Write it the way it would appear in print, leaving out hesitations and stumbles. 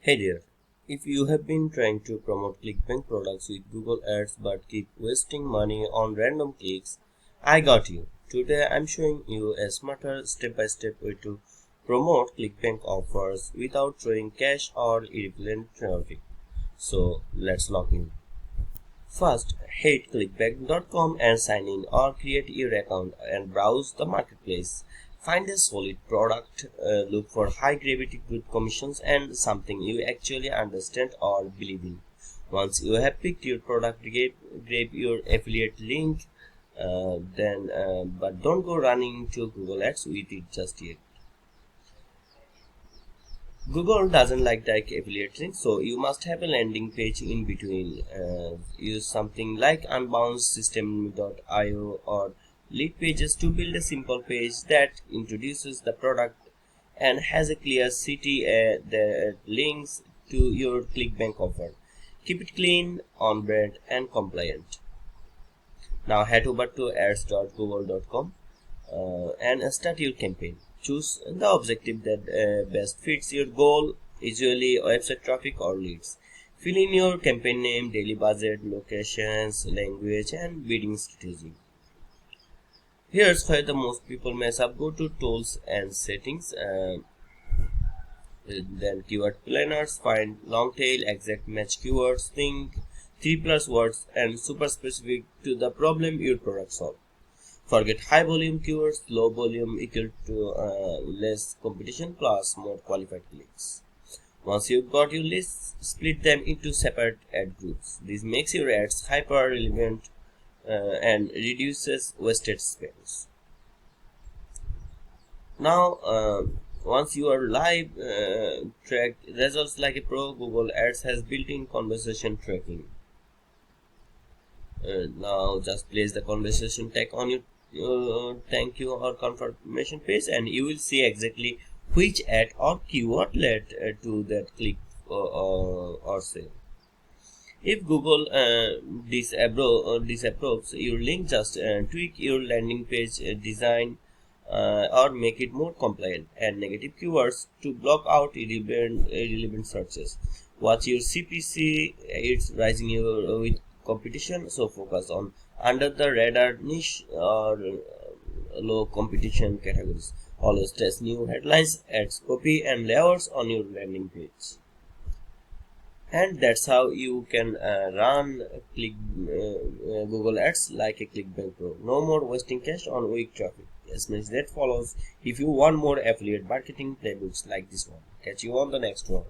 Hey there, if you have been trying to promote Clickbank products with Google Ads but keep wasting money on random clicks, I got you. Today I'm showing you a smarter step-by-step way to promote Clickbank offers without throwing cash or irrelevant traffic. So let's log in. First, head clickbank.com and sign in or create your account and browse the marketplace. Find a solid product, look for high gravity good commissions and something you actually understand or believe in. Once you have picked your product, grab your affiliate link, but don't go running to Google Ads with it just yet. Google doesn't like direct affiliate links, so you must have a landing page in between. Use something like unbouncedsystem.io or lead pages to build a simple page that introduces the product and has a clear CTA that links to your ClickBank offer. Keep it clean, on brand, and compliant. Now head over to ads.google.com and start your campaign. Choose the objective that best fits your goal, usually website traffic or leads. Fill in your campaign name, daily budget, locations, language, and bidding strategy. Here's where the most people mess up. Go to tools and settings, then keyword planners, find long tail, exact match keywords, think 3+ words, and super specific to the problem your product solves. Forget high volume keywords, low volume equal to less competition plus more qualified clicks. Once you've got your list, split them into separate ad groups. This makes your ads hyper relevant and reduces wasted spends. Now, once you are live, track results like a pro. Google Ads has built-in conversation tracking. Now just place the conversation tag on your thank you or confirmation page and you will see exactly which ad or keyword led to that click or sale. If Google disapproves your link, just tweak your landing page design or make it more compliant. Add negative keywords to block out irrelevant searches. Watch your CPC, it's rising with competition, so focus on under the radar niche or low competition categories. Always test new headlines, ads, copy, and layouts on your landing page. And that's how you can run Google Ads like a Clickbank Pro. No more wasting cash on weak traffic. Yes, means that follows if you want more affiliate marketing playbooks like this one. Catch you on the next one.